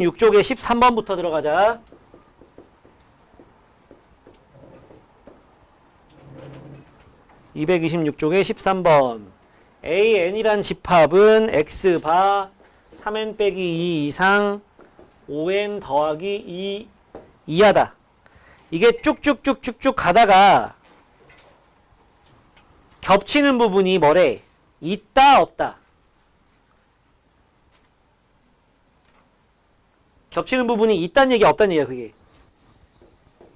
6쪽에 13번부터 들어가자. (226쪽에) 13번 AN이란 집합은 X바 3N 빼기 2 이상 5N 더하기 2 이하다. 이게 쭉쭉쭉쭉쭉 가다가 겹치는 부분이 뭐래? 있다 없다? 겹치는 부분이 있다는 얘기야 없다는 얘기야 그게.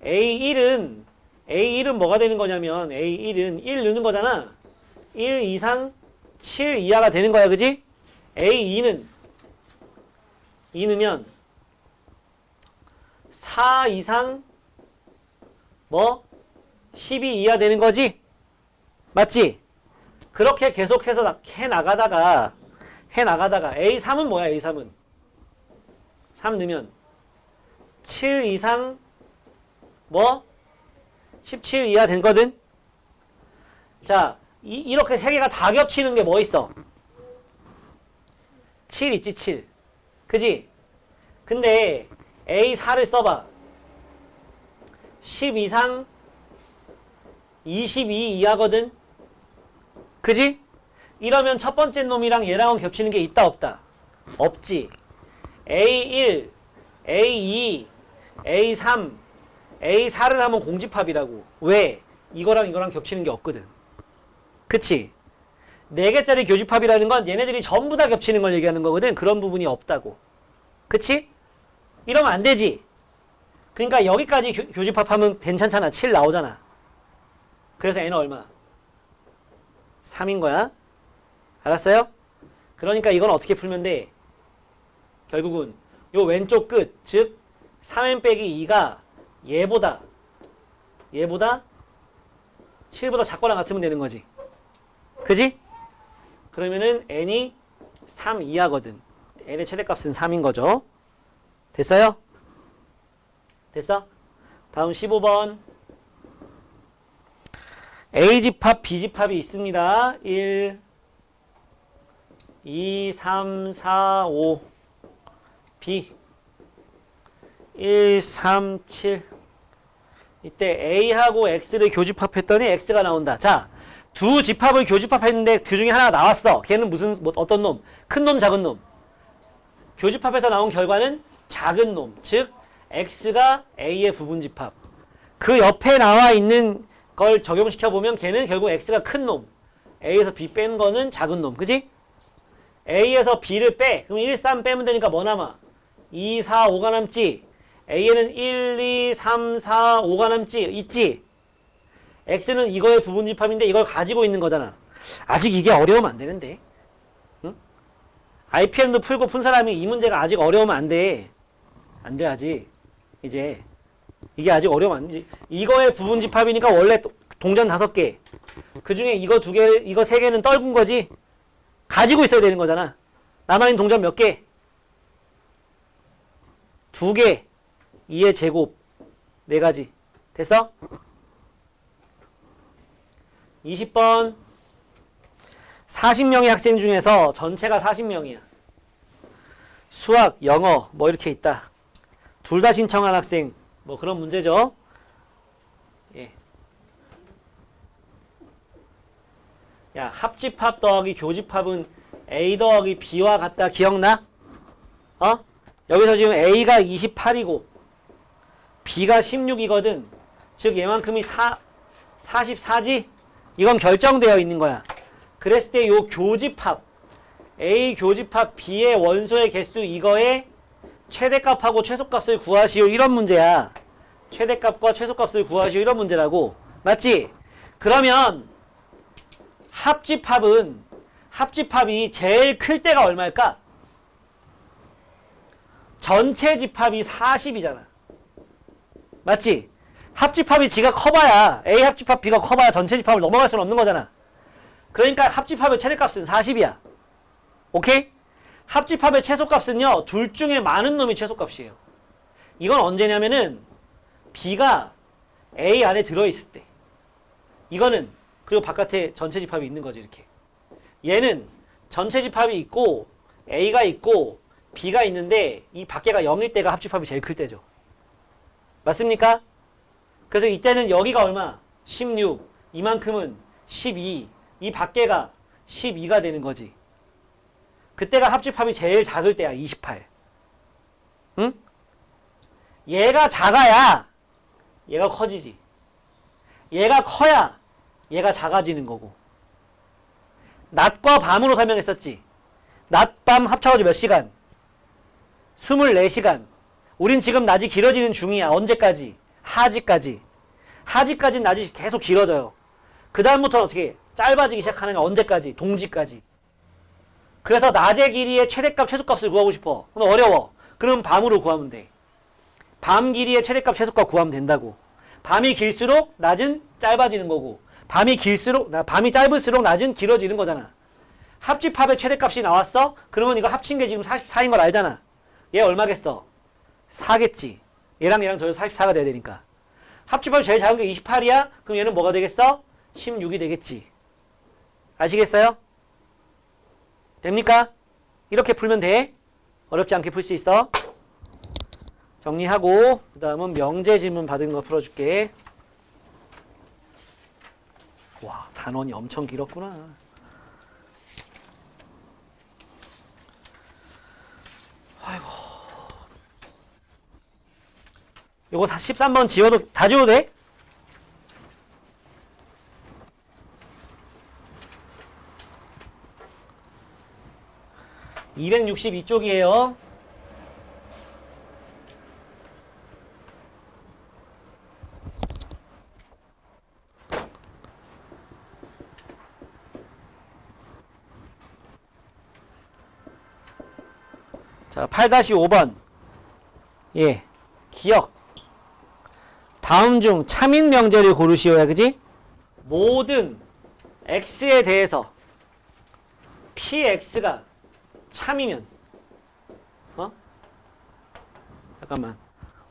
A1은 뭐가 되는 거냐면 A1은 1 넣는 거잖아. 1 이상 7 이하가 되는 거야 그지? A2는 2 넣으면 4 이상 뭐 12 이하 되는 거지? 맞지? 그렇게 계속해서 해나가다가 A3은 뭐야 A3은? 3 넣으면 7 이상 뭐 17 이하 된 거든? 자, 이렇게 세 개가 다 겹치는 게 뭐 있어? 7 있지 7. 그지? 근데 A4를 써봐. 10 이상 22 이하거든? 그지? 이러면 첫 번째 놈이랑 얘랑은 겹치는 게 있다 없다? 없지. A1, A2, A3, A4를 하면 공집합이라고. 왜? 이거랑 이거랑 겹치는 게 없거든. 그치? 4개짜리 교집합이라는 건 얘네들이 전부 다 겹치는 걸 얘기하는 거거든. 그런 부분이 없다고. 그치? 이러면 안 되지. 그러니까 여기까지 교집합하면 괜찮잖아. 7 나오잖아. 그래서 N은 얼마? 3인 거야. 알았어요? 그러니까 이건 어떻게 풀면 돼? 결국은 요 왼쪽 끝, 즉 3n 빼기 2가 얘보다 7보다 작거나 같으면 되는 거지. 그지? 그러면은 n이 3 이하거든. n의 최대값은 3인 거죠. 됐어요? 됐어? 다음 15번. A집합, B집합이 있습니다. 1, 2, 3, 4, 5 B 1, 3, 7 이때 A하고 X를 교집합했더니 X가 나온다. 자, 두 집합을 교집합했는데 그 중에 하나가 나왔어. 걔는 무슨 어떤 놈? 큰 놈, 작은 놈? 교집합에서 나온 결과는 작은 놈. 즉 X가 A의 부분집합. 그 옆에 나와 있는 걸 적용시켜보면 걔는 결국 X가 큰 놈. A에서 B 뺀 거는 작은 놈. 그지? A에서 B를 빼. 그럼 1, 3 빼면 되니까 뭐 남아? 2, 4, 5가 남지. A에는 1, 2, 3, 4, 5가 남지. 있지? X는 이거의 부분집합인데 이걸 가지고 있는 거잖아. 아직 이게 어려우면 안 되는데. 응? IPM도 풀고 푼 사람이 이 문제가 아직 어려우면 안 돼. 안 돼, 아직. 이제. 이게 아직 어려우면 안 돼. 이거의 부분집합이니까 원래 동전 5개. 그 중에 이거 2개, 이거 3개는 떨군 거지? 가지고 있어야 되는 거잖아. 남아있는 동전 몇 개? 2개. 2의 제곱. 4가지. 됐어? 20번. 40명의 학생 중에서 전체가 40명이야. 수학, 영어 뭐 이렇게 있다. 둘 다 신청한 학생 뭐 그런 문제죠. 예. 야, 합집합 더하기 교집합은 A 더하기 B와 같다. 기억나? 어? 여기서 지금 A가 28이고 B가 16이거든. 즉 얘만큼이 44지? 이건 결정되어 있는 거야. 그랬을 때 요 교집합 A 교집합 B의 원소의 개수 이거의 최대값하고 최소값을 구하시오. 이런 문제야. 최대값과 최소값을 구하시오. 이런 문제라고. 맞지? 그러면 합집합이 제일 클 때가 얼마일까? 전체 집합이 40이잖아. 맞지? 합집합이 지가 커봐야 A 합집합 B가 커봐야 전체 집합을 넘어갈 수는 없는 거잖아. 그러니까 합집합의 최대값은 40이야. 오케이? 합집합의 최소값은요. 둘 중에 많은 놈이 최소값이에요. 이건 언제냐면은 B가 A 안에 들어있을 때. 이거는 그리고 바깥에 전체 집합이 있는 거죠. 이렇게. 얘는 전체 집합이 있고 A가 있고 b가 있는데 이 밖에가 0일 때가 합집합이 제일 클 때죠. 맞습니까? 그래서 이때는 여기가 얼마? 16. 이만큼은 12. 이 밖에가 12가 되는 거지. 그때가 합집합이 제일 작을 때야. 28. 응? 얘가 작아야 얘가 커지지. 얘가 커야 얘가 작아지는 거고. 낮과 밤으로 설명했었지. 낮, 밤 합쳐가지고 몇 시간? 24시간. 우린 지금 낮이 길어지는 중이야. 언제까지? 하지까지. 하지까지는 낮이 계속 길어져요. 그 다음부터 어떻게 짧아지기 시작하는 게 언제까지? 동지까지. 그래서 낮의 길이의 최대값, 최소값을 구하고 싶어. 근데 어려워. 그럼 밤으로 구하면 돼. 밤 길이의 최대값, 최소값 구하면 된다고. 밤이 길수록 낮은 짧아지는 거고, 밤이 짧을수록 낮은 길어지는 거잖아. 합집합의 최대값이 나왔어? 그러면 이거 합친 게 지금 44인 걸 알잖아. 얘 얼마겠어? 4겠지. 얘랑 더해서 44가 돼야 되니까. 합집합이 제일 작은 게 28이야? 그럼 얘는 뭐가 되겠어? 16이 되겠지. 아시겠어요? 됩니까? 이렇게 풀면 돼. 어렵지 않게 풀 수 있어. 정리하고 그 다음은 명제 질문 받은 거 풀어줄게. 와, 단원이 엄청 길었구나. 아이고. 요거 13번 지워도 다 지워도 돼? (262쪽이에요) 자, 8-5번. 예. 기억. 다음 중 참인 명제를 고르시오야, 그지? 모든 x에 대해서 px가 참이면, 잠깐만.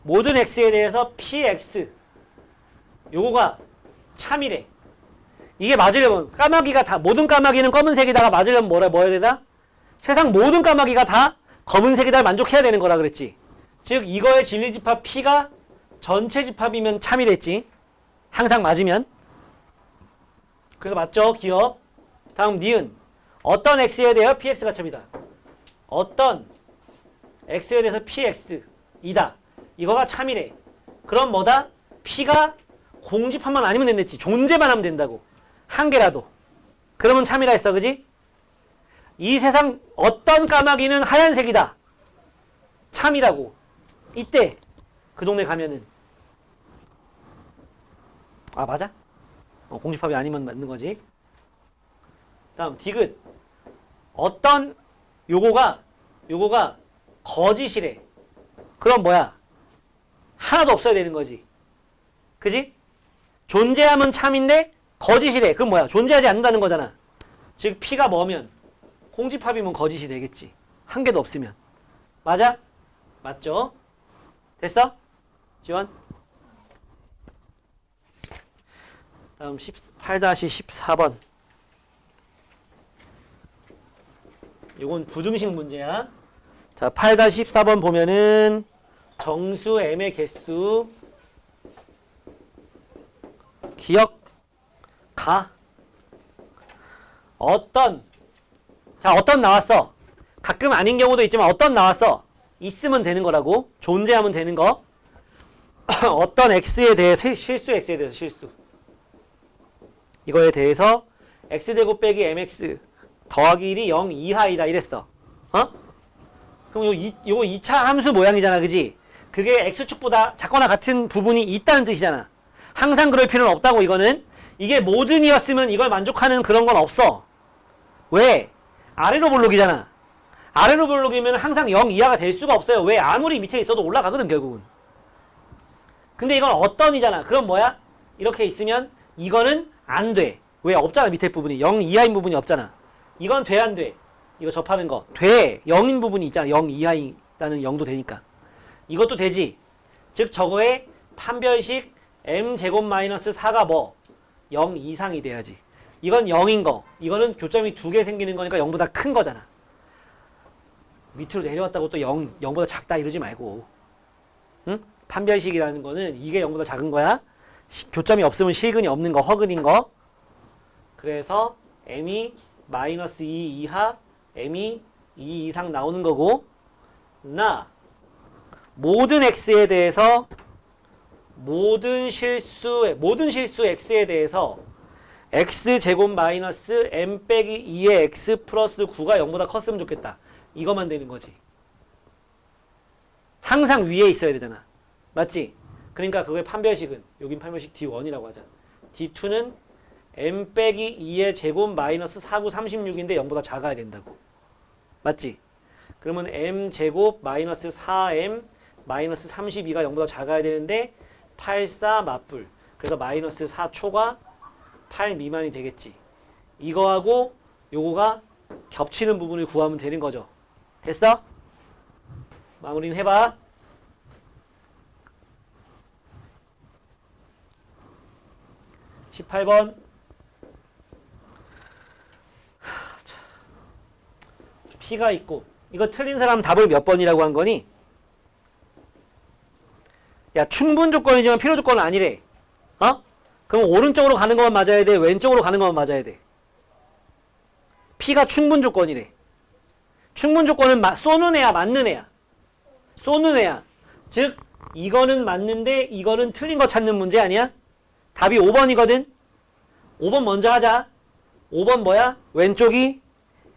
모든 x에 대해서 px 요거가 참이래. 이게 맞으려면 까마귀가 다, 모든 까마귀는 검은색이다가 맞으려면 뭐라 해야 되나? 세상 모든 까마귀가 다 검은색이다 만족해야 되는 거라 그랬지. 즉 이거의 진리집합 P가 전체 집합이면 참이랬지. 항상 맞으면. 그래서 맞죠? 기억. 다음 니은. 어떤 x에 대해 px가 참이다. 어떤 x에 대해서 px이다. 이거가 참이래. 그럼 뭐다? P가 공집합만 아니면 된댔지. 존재만 하면 된다고. 한 개라도. 그러면 참이라 했어. 그지? 이 세상 어떤 까마귀는 하얀색이다. 참이라고. 이때 그 동네 가면은 아 맞아? 공집합이 아니면 맞는 거지. 다음 디귿. 어떤 요거가 거짓이래. 그럼 뭐야? 하나도 없어야 되는 거지. 그지? 존재하면 참인데 거짓이래. 그럼 뭐야? 존재하지 않는다는 거잖아. 즉 P가 뭐면 공집합이면 거짓이 되겠지. 한 개도 없으면. 맞아? 맞죠? 됐어? 지원? 다음 8-14번. 이건 부등식 문제야. 자, 8-14번 보면은 정수 m의 개수 기억 가 어떤 나왔어. 가끔 아닌 경우도 있지만 어떤 나왔어. 있으면 되는 거라고. 존재하면 되는 거. 어떤 x에 대해 실수 x에 대해서 실수. 이거에 대해서 x제곱 빼기 mx 더하기 1이 0 이하이다 이랬어. 그럼 요거 2차 함수 모양이잖아. 그지? 그게 x축보다 작거나 같은 부분이 있다는 뜻이잖아. 항상 그럴 필요는 없다고. 이거는 이게 모든이었으면 이걸 만족하는 그런 건 없어. 왜? 아래로 볼록이잖아. 아래로 볼록이면 항상 0 이하가 될 수가 없어요. 왜? 아무리 밑에 있어도 올라가거든 결국은. 근데 이건 어떤이잖아. 그럼 뭐야? 이렇게 있으면 이거는 안 돼. 왜? 없잖아. 밑에 부분이 0 이하인 부분이 없잖아. 이건 돼 안 돼? 이거 접하는 거 돼. 0인 부분이 있잖아. 0 이하라는 0도 되니까. 이것도 되지. 즉 저거의 판별식 m제곱 마이너스 4가 뭐? 0 이상이 돼야지. 이건 0인 거. 이거는 교점이 2개 생기는 거니까 0보다 큰 거잖아. 밑으로 내려왔다고 또 0보다 작다 이러지 말고. 응? 판별식이라는 거는 이게 0보다 작은 거야. 교점이 없으면 실근이 없는 거, 허근인 거. 그래서 m이 마이너스 2 이하, m이 2 이상 나오는 거고, 나 모든 x에 대해서 모든 실수 x에 대해서 x제곱 마이너스 m 빼기 2의 x 플러스 9가 0보다 컸으면 좋겠다. 이것만 되는 거지. 항상 위에 있어야 되잖아. 맞지? 그러니까 그거의 판별식은 여긴 판별식 D1이라고 하자. D2는 m 빼기 2의 제곱 마이너스 4, 9, 36인데 0보다 작아야 된다고. 맞지? 그러면 m 제곱 마이너스 4m 마이너스 32가 0보다 작아야 되는데 8, 4 맞불. 그래서 마이너스 4초가 8 미만이 되겠지. 이거하고 요거가 겹치는 부분을 구하면 되는 거죠. 됐어? 마무리는 해봐. 18번. P가 있고 이거 틀린 사람 답을 몇 번이라고 한 거니? 야, 충분 조건이지만 필요 조건은 아니래. 어? 그럼 오른쪽으로 가는 것만 맞아야 돼? 왼쪽으로 가는 것만 맞아야 돼? P가 충분 조건이래. 충분 조건은 쏘는 애야, 맞는 애야? 쏘는 애야. 즉 이거는 맞는데 이거는 틀린 거 찾는 문제 아니야? 답이 5번이거든? 5번 먼저 하자. 5번 뭐야? 왼쪽이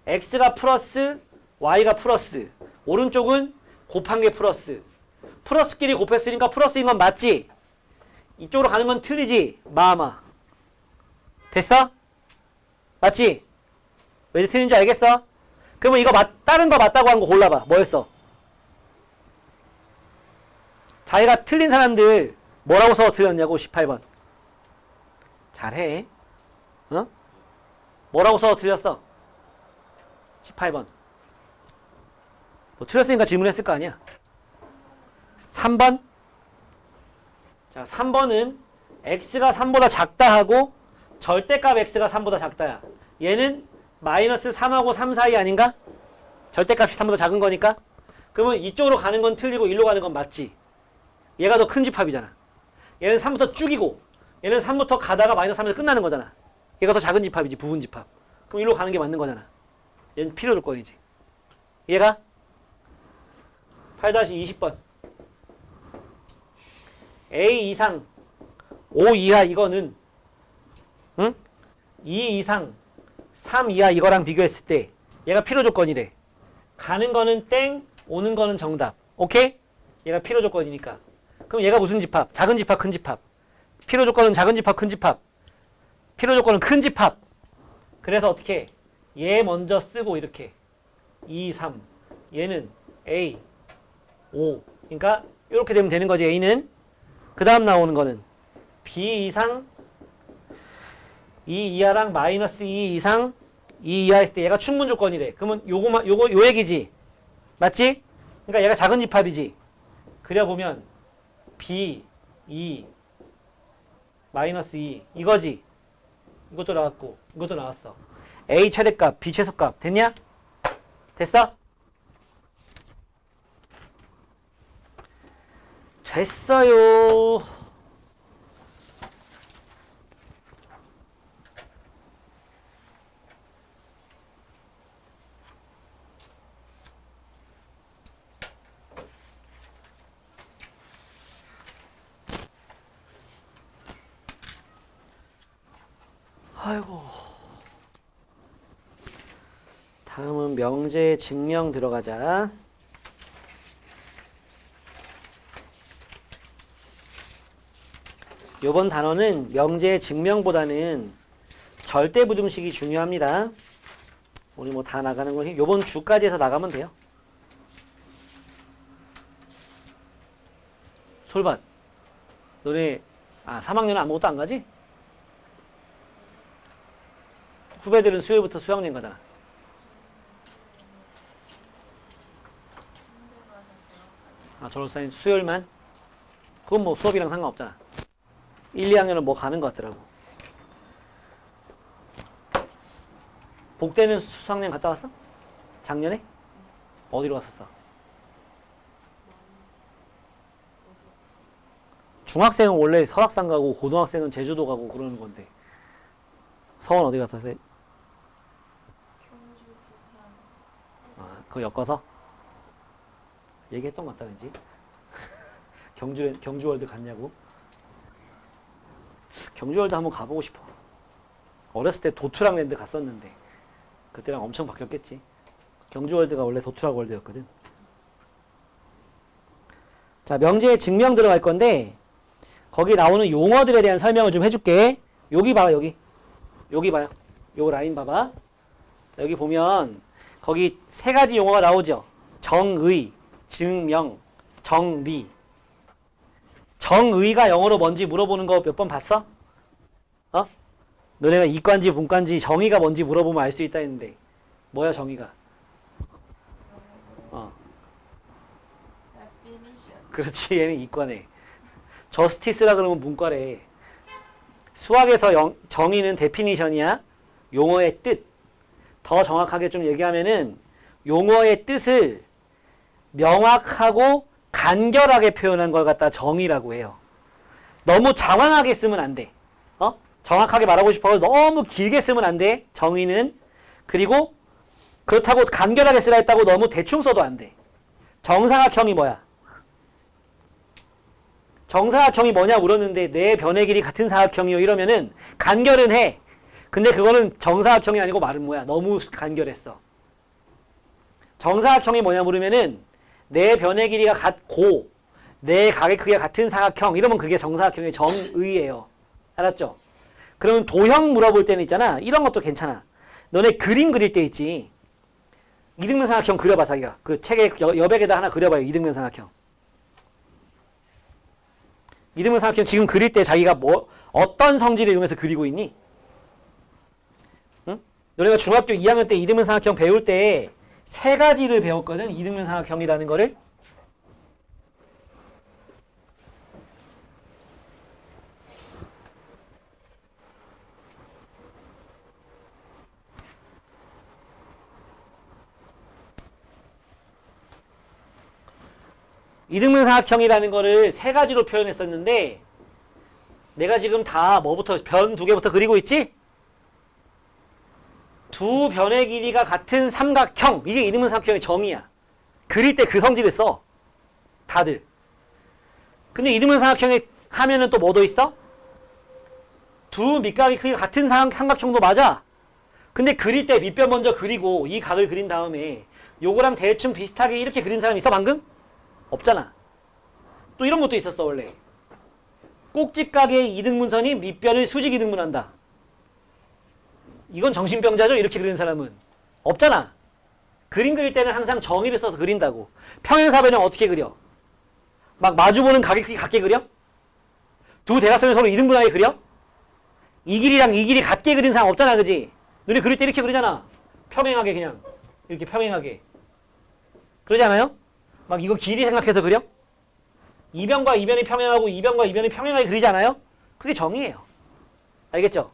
x가 플러스 y가 플러스, 오른쪽은 곱한 게 플러스. 플러스끼리 곱했으니까 플러스인 건 맞지? 이쪽으로 가는 건 틀리지? 마마. 됐어? 맞지? 왜 틀린지 알겠어? 그러면 이거 다른 거 맞다고 한 거 골라봐. 뭐였어? 자기가 틀린 사람들 뭐라고 써 틀렸냐고. 18번. 잘해. 어? 뭐라고 써 틀렸어? 18번. 뭐 틀렸으니까 질문했을 거 아니야. 3번. 자, 3번은 x가 3보다 작다 하고 절대값 x가 3보다 작다야. 얘는 마이너스 3하고 3 사이 아닌가? 절대값이 3보다 작은 거니까. 그러면 이쪽으로 가는 건 틀리고 일로 가는 건 맞지. 얘가 더 큰 집합이잖아. 얘는 3부터 쭉이고 얘는 3부터 가다가 마이너스 3에서 끝나는 거잖아. 얘가 더 작은 집합이지. 부분 집합. 그럼 일로 가는 게 맞는 거잖아. 얘는 필요 조건이지. 얘가 8-20번. A 이상 5 이하 이거는 응? 2 이상 3 이하 이거랑 비교했을 때 얘가 필요 조건이래. 가는 거는 땡, 오는 거는 정답. 오케이? 얘가 필요 조건이니까. 그럼 얘가 무슨 집합? 작은 집합, 큰 집합. 필요 조건은 작은 집합, 큰 집합. 필요 조건은 큰 집합. 그래서 어떻게? 얘 먼저 쓰고 이렇게 2, 3. 얘는 A, 5. 그러니까 이렇게 되면 되는 거지. A는. 그 다음 나오는 거는 B 이상 2 이하랑 마이너스 2 이상 2 이하 했을 때 얘가 충분 조건이래. 그러면 요거 얘기지. 맞지? 그러니까 얘가 작은 집합이지. 그려보면 B, 2, 마이너스 2 이거지. 이것도 나왔고 이것도 나왔어. A 최대값, B 최소값 됐냐? 됐어? 됐어요. 아이고. 다음은 명제 증명 들어가자. 요번 단어는 명제 증명보다는 절대부등식이 중요합니다. 우리 뭐 다 나가는 건 요번 주까지 해서 나가면 돼요. 솔밭. 너네 3학년은 아무것도 안 가지? 후배들은 수요일부터 수학여행 가잖아. 졸업사진 수요일만? 그건 뭐 수업이랑 상관없잖아. 1, 2학년은 뭐 가는 것 같더라고. 복대는 수학여행 갔다 왔어? 작년에? 어디로 갔었어? 중학생은 원래 설악산 가고 고등학생은 제주도 가고 그러는 건데 서원 어디 갔었어요? 경주, 부산. 아, 그거 엮어서? 얘기했던 것 같다 왠지. 경주월드 갔냐고? 경주월드 한번 가보고 싶어. 어렸을 때 도트랑랜드 갔었는데 그때랑 엄청 바뀌었겠지. 경주월드가 원래 도트락월드였거든. 자, 명제의 증명 들어갈 건데 거기 나오는 용어들에 대한 설명을 좀 해줄게. 여기 봐요, 여기. 여기 봐요. 요 라인 봐봐. 여기 보면 거기 세 가지 용어가 나오죠. 정의, 증명, 정리. 정의가 영어로 뭔지 물어보는 거 몇 번 봤어? 어? 너네가 이과인지 문과인지 정의가 뭔지 물어보면 알 수 있다 했는데 뭐야 정의가? 어. definition. 그렇지, 얘는 이과네. 저스티스라 그러면 문과래. 수학에서 정의는 데피니션이야. 용어의 뜻. 더 정확하게 좀 얘기하면은 용어의 뜻을 명확하고 간결하게 표현한 걸 갖다 정의라고 해요. 너무 장황하게 쓰면 안 돼. 어? 정확하게 말하고 싶어서 너무 길게 쓰면 안 돼. 정의는. 그리고 그렇다고 간결하게 쓰라 했다고 너무 대충 써도 안 돼. 정사각형이 뭐야? 정사각형이 뭐냐 물었는데 내 변의 길이 같은 사각형이요 이러면은 간결은 해. 근데 그거는 정사각형이 아니고 말은 뭐야? 너무 간결했어. 정사각형이 뭐냐 물으면은 내 변의 길이가 같고 내 각의 크기가 같은 사각형 이러면 그게 정사각형의 정의예요. 알았죠? 그러면 도형 물어볼 때는 있잖아. 이런 것도 괜찮아. 너네 그림 그릴 때 있지. 이등변 삼각형 그려봐 자기가. 그 책에 여백에다 하나 그려봐요. 이등변 삼각형. 이등변 삼각형 지금 그릴 때 자기가 뭐 어떤 성질을 이용해서 그리고 있니? 응? 너네가 중학교 2학년 때 이등변 삼각형 배울 때 세 가지를 배웠거든. 이등변 삼각형이라는 거를. 이등변 삼각형이라는 거를 세 가지로 표현했었는데 내가 지금 다 뭐부터 변 두 개부터 그리고 있지? 두 변의 길이가 같은 삼각형. 이게 이등변 삼각형의 정의야. 그릴 때 그 성질을 써. 다들. 근데 이등변 삼각형에 하면은 또 뭐 더 있어? 두 밑각이 크기가 같은 삼각형도 맞아. 근데 그릴 때 밑변 먼저 그리고 이 각을 그린 다음에 요거랑 대충 비슷하게 이렇게 그린 사람 있어 방금? 없잖아. 또 이런 것도 있었어 원래. 꼭지각의 이등분선이 밑변을 수직 이등분한다. 이건 정신병자죠? 이렇게 그리는 사람은. 없잖아. 그림 그릴 때는 항상 정의를 써서 그린다고. 평행사변형 어떻게 그려? 막 마주보는 각의 크기 같게 그려? 두 대각선을 서로 이등분하게 그려? 이 길이랑 이 길이 같게 그린 사람 없잖아 그지? 너네 그릴 때 이렇게 그리잖아. 평행하게 그냥. 이렇게 평행하게. 그러지 않아요? 막 이거 길이 생각해서 그려? 이변과 이변이 평행하고 이변과 이변이 평행하게 그리지 않아요? 그게 정의예요. 알겠죠?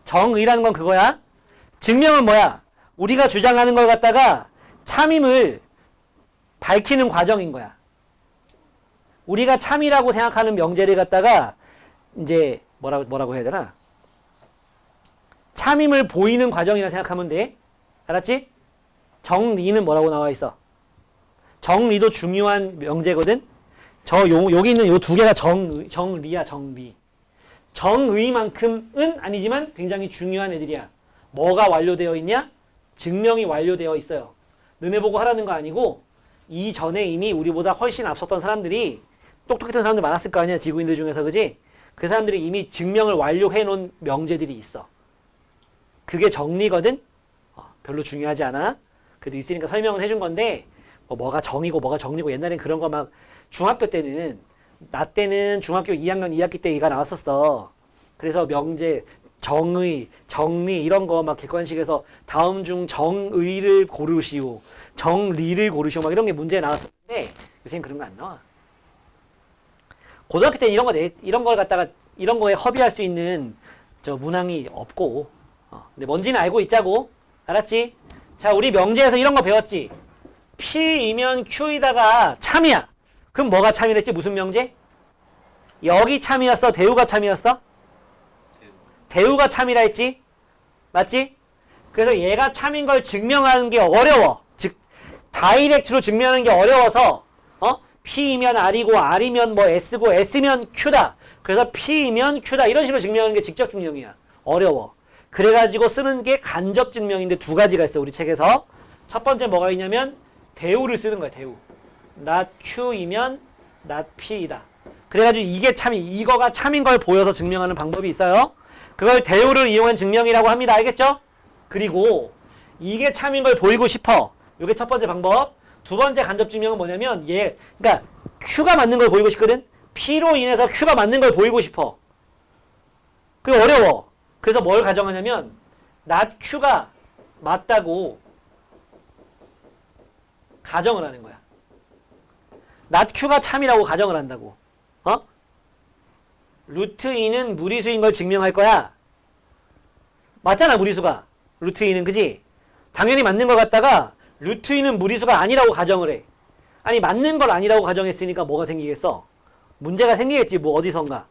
정의라는 건 그거야. 증명은 뭐야? 우리가 주장하는 걸 갖다가 참임을 밝히는 과정인 거야. 우리가 참이라고 생각하는 명제를 갖다가 이제 뭐라고 해야 되나? 참임을 보이는 과정이라 생각하면 돼. 알았지? 정리는 뭐라고 나와 있어? 정리도 중요한 명제거든. 여기 있는 요 두 개가 정리야, 정리. 정의만큼은 아니지만 굉장히 중요한 애들이야. 뭐가 완료되어 있냐? 증명이 완료되어 있어요. 너네 보고 하라는 거 아니고 이전에 이미 우리보다 훨씬 앞섰던 사람들이 똑똑했던 사람들 많았을 거 아니야. 지구인들 중에서 그지? 그 사람들이 이미 증명을 완료해 놓은 명제들이 있어. 그게 정리거든. 별로 중요하지 않아. 그래도 있으니까 설명을 해준 건데 뭐가 정이고 뭐가 정리고 옛날엔 그런 거 막 중학교 때는 나 때는 중학교 2학년 2학기 때 얘가 나왔었어. 그래서 명제, 정의, 정리 이런 거 막 객관식에서 다음 중 정의를 고르시오, 정리를 고르시오 막 이런 게 문제에 나왔었는데 요새는 그런 거 안 나와. 고등학교 때는 이런 걸 갖다가 이런 거에 허비할 수 있는 저 문항이 없고. 근데 뭔지는 알고 있자고. 알았지? 자, 우리 명제에서 이런 거 배웠지. P이면 Q이다가 참이야. 그럼 뭐가 참이랬지? 무슨 명제? 여기 참이었어? 대우가 참이었어? 대우가 참이라 했지? 맞지? 그래서 얘가 참인 걸 증명하는 게 어려워. 즉 다이렉트로 증명하는 게 어려워서 P이면 R이고 R이면 뭐 S고 S면 Q다. 그래서 P이면 Q다. 이런 식으로 증명하는 게 직접 증명이야. 어려워. 그래가지고 쓰는 게 간접 증명인데 두 가지가 있어. 우리 책에서. 첫 번째 뭐가 있냐면 대우를 쓰는 거야. 대우. not Q이면 not P이다. 그래가지고 이게 이거가 참인 걸 보여서 증명하는 방법이 있어요. 그걸 대우를 이용한 증명이라고 합니다. 알겠죠? 그리고 이게 참인 걸 보이고 싶어. 이게 첫 번째 방법. 두 번째 간접 증명은 뭐냐면 그러니까 Q가 맞는 걸 보이고 싶거든. P로 인해서 Q가 맞는 걸 보이고 싶어. 그게 어려워. 그래서 뭘 가정하냐면 not Q가 맞다고 가정을 하는 거야. not Q가 참이라고 가정을 한다고. 루트 2는 무리수인 걸 증명할 거야. 맞잖아, 무리수가. 루트 2는, 그지? 당연히 맞는 걸 갖다가 루트 2는 무리수가 아니라고 가정을 해. 아니, 맞는 걸 아니라고 가정했으니까 뭐가 생기겠어? 문제가 생기겠지, 뭐 어디선가.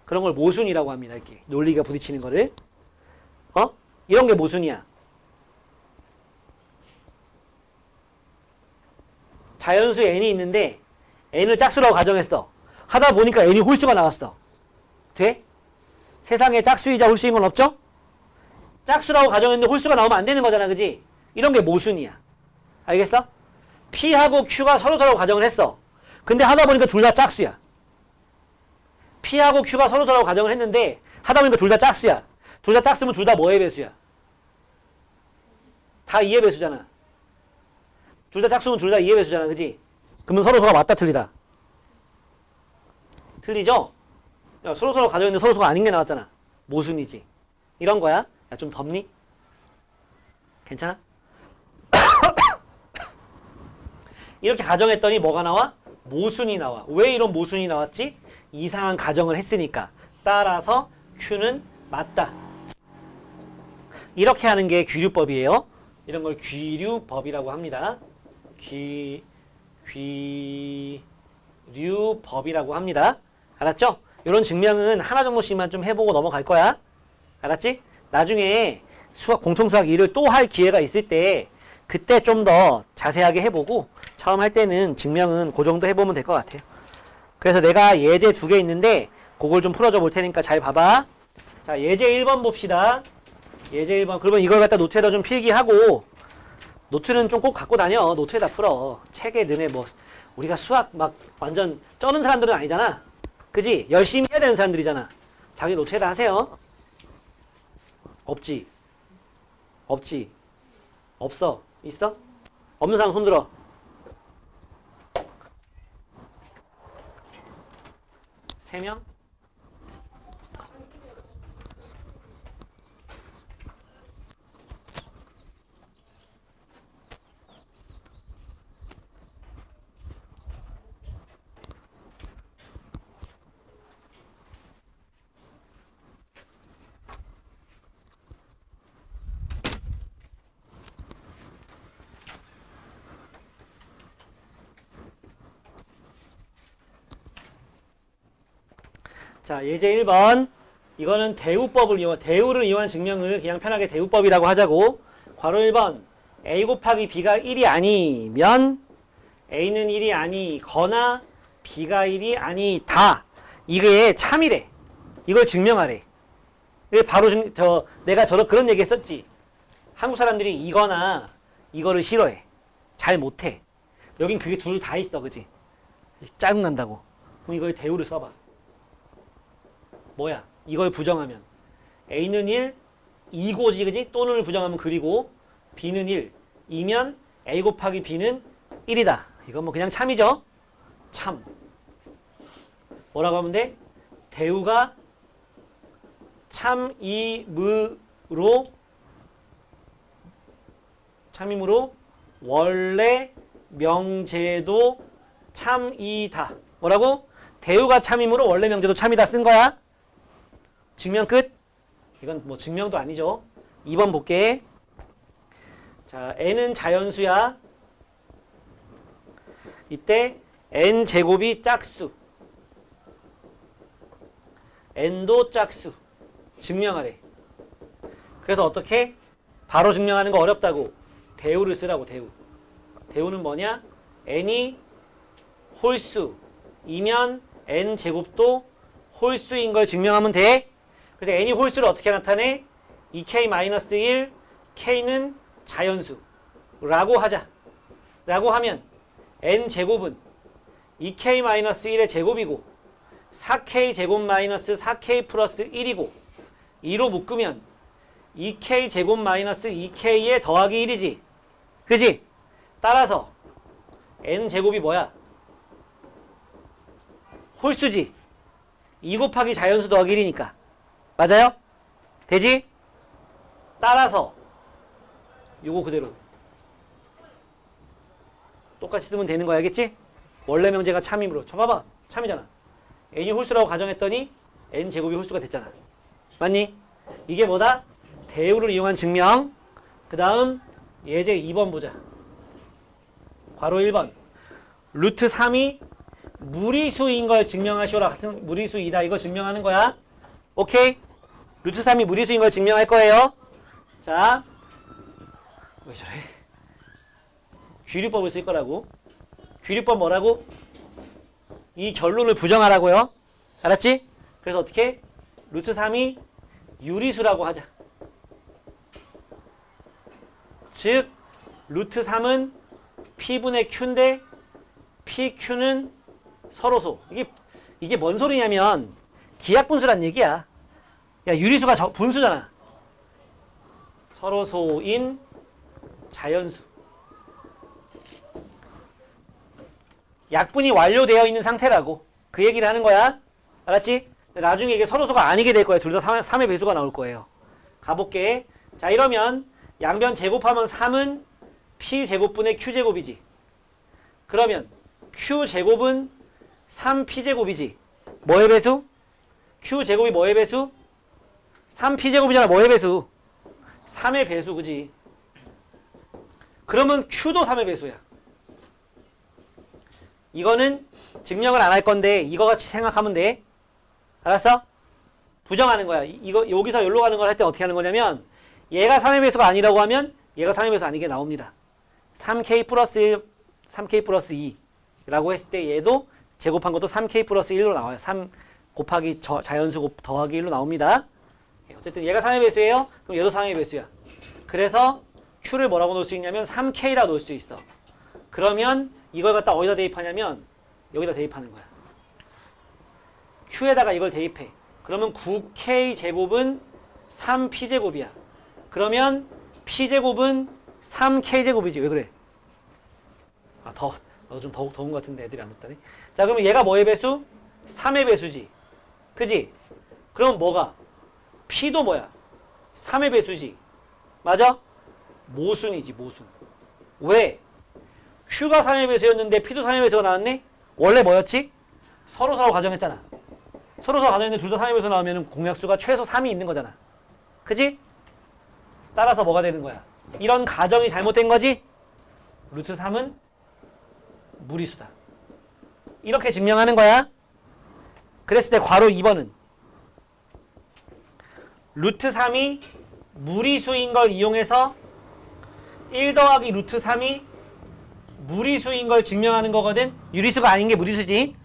그런 걸 모순이라고 합니다, 이렇게. 논리가 부딪히는 거를. 이런 게 모순이야. 자연수 n이 있는데 n을 짝수라고 가정했어. 하다 보니까 n이 홀수가 나왔어. 돼? 세상에 짝수이자 홀수인 건 없죠? 짝수라고 가정했는데 홀수가 나오면 안 되는 거잖아, 그지? 이런 게 모순이야. 알겠어? P하고 Q가 서로서로 가정을 했어. 근데 하다 보니까 둘 다 짝수야. P하고 Q가 서로서로 가정을 했는데 하다 보니까 둘 다 짝수야. 둘 다 짝수면 둘 다 뭐의 배수야? 다 2의 배수잖아. 둘 다 짝수면 둘 다 2의 배수잖아, 그지? 그러면 서로서로 맞다 틀리다? 틀리죠? 야, 서로서로 가정했는데 서로서로가 아닌 게 나왔잖아. 모순이지. 이런 거야. 야, 좀 덥니? 괜찮아? 이렇게 가정했더니 뭐가 나와? 모순이 나와. 왜 이런 모순이 나왔지? 이상한 가정을 했으니까. 따라서 Q는 맞다. 이렇게 하는 게 귀류법이에요. 이런 걸 귀류법이라고 합니다. 귀류법이라고 합니다. 알았죠? 이런 증명은 하나 정도씩만 좀 해보고 넘어갈 거야. 알았지? 나중에 공통수학 2를 또 할 기회가 있을 때 그때 좀 더 자세하게 해보고 처음 할 때는 증명은 그 정도 해보면 될 것 같아요. 그래서 내가 예제 2개 있는데 그걸 좀 풀어줘 볼 테니까 잘 봐봐. 자, 예제 1번 봅시다. 예제 1번. 그러면 이걸 갖다 노트에다 좀 필기하고 노트는 좀 꼭 갖고 다녀. 노트에다 풀어. 책에 너네 뭐 우리가 수학 막 완전 쩌는 사람들은 아니잖아. 그지? 열심히 해야 되는 사람들이잖아. 자기 노트에다 하세요. 없지? 없지? 없어? 있어? 없는 사람 손들어. 세 명? 자, 예제 1번. 이거는 대우를 이용한 증명을 그냥 편하게 대우법이라고 하자고. 괄호 1번. A 곱하기 B가 1이 아니면 A는 1이 아니거나 B가 1이 아니다. 이게 참이래. 이걸 증명하래. 이게 바로 내가 그런 얘기 했었지. 한국 사람들이 이거나 이거를 싫어해. 잘 못해. 여긴 그게 둘 다 있어, 그지? 짜증난다고. 그럼 이거에 대우를 써봐. 뭐야? 이걸 부정하면 A는 1, 2고지, 그지? 또는을 부정하면 그리고 B는 1, 2면 A 곱하기 B는 1이다. 이건 뭐 그냥 참이죠? 참. 뭐라고 하면 돼? 대우가 참임으로 원래 명제도 참이다. 뭐라고? 대우가 참임으로 원래 명제도 참이다 쓴 거야. 증명 끝? 이건 뭐 증명도 아니죠. 2번 볼게. 자, n은 자연수야. 이때 n제곱이 짝수, n도 짝수 증명하래. 그래서 어떻게? 바로 증명하는 거 어렵다고 대우를 쓰라고. 대우는 뭐냐? n이 홀수이면 n제곱도 홀수인 걸 증명하면 돼. 그래서 n이 홀수를 어떻게 나타내? 2k-1, k는 자연수라고 하자. 라고 하면 n제곱은 2k-1의 제곱이고 4k 제곱 마이너스 4k 플러스 1이고 2로 묶으면 2k 제곱 마이너스 2k에 더하기 1이지. 그지? 따라서 n제곱이 뭐야? 홀수지. 2 곱하기 자연수 더하기 1이니까. 맞아요? 되지? 따라서 요거 그대로 똑같이 쓰면 되는 거 알겠지? 원래 명제가 참이므로. 저 봐봐. 참이잖아. n이 홀수라고 가정했더니 n제곱이 홀수가 됐잖아. 맞니? 이게 뭐다? 대우를 이용한 증명. 그 다음 예제 2번 보자. 괄호 1번. 루트 3이 무리수인 걸 증명하시오라. 같은 무리수이다. 이거 증명하는 거야. 오케이? 루트 3이 무리수인 걸 증명할 거예요. 자, 왜 저래? 귀류법을 쓸 거라고. 귀류법 뭐라고? 이 결론을 부정하라고요. 알았지? 그래서 어떻게? 루트 3이 유리수라고 하자. 즉 루트 3은 P분의 Q인데 PQ는 서로소. 이게 뭔 소리냐면 기하분수란 얘기야. 야, 유리수가 분수잖아. 서로소인 자연수. 약분이 완료되어 있는 상태라고. 그 얘기를 하는 거야. 알았지? 나중에 이게 서로소가 아니게 될 거야. 둘 다 3의 배수가 나올 거예요. 가볼게. 자, 이러면 양변 제곱하면 3은 P제곱분의 Q제곱이지. 그러면 Q제곱은 3P제곱이지. 뭐의 배수? Q제곱이 뭐의 배수? 3P제곱이잖아. 뭐의 배수? 3의 배수, 그지? 그러면 Q도 3의 배수야. 이거는 증명을 안 할 건데 이거 같이 생각하면 돼. 알았어? 부정하는 거야. 이거 여기서 여기로 가는 걸 할 때 어떻게 하는 거냐면 얘가 3의 배수가 아니라고 하면 얘가 3의 배수 아니게 나옵니다. 3k 플러스 1, 3k 플러스 2라고 했을 때 얘도 제곱한 것도 3k 플러스 1로 나와요. 3 곱하기 자연수 더하기 1로 나옵니다. 어쨌든 얘가 3의 배수예요. 그럼 얘도 3의 배수야. 그래서 Q를 뭐라고 놓을 수 있냐면 3K라 놓을 수 있어. 그러면 이걸 갖다 어디다 대입하냐면 여기다 대입하는 거야. Q에다가 이걸 대입해. 그러면 9K 제곱은 3P제곱이야. 그러면 P제곱은 3K 제곱이지. 왜 그래? 아, 너 좀 더운 것 같은데 애들이 안 덥다니. 자, 그러면 얘가 뭐의 배수? 3의 배수지. 그지? 그럼 뭐가? P도 뭐야? 3의 배수지. 맞아? 모순이지, 모순. 왜? Q가 3의 배수였는데 P도 3의 배수가 나왔네? 원래 뭐였지? 서로서로 가정했잖아. 서로서로 가정했는데 둘 다 3의 배수 나오면 공약수가 최소 3이 있는 거잖아. 그지? 따라서 뭐가 되는 거야? 이런 가정이 잘못된 거지? 루트 3은 무리수다. 이렇게 증명하는 거야. 그랬을 때 괄호 2번은 루트 3이 무리수인 걸 이용해서 1 더하기 루트 3이 무리수인 걸 증명하는 거거든. 유리수가 아닌 게 무리수지.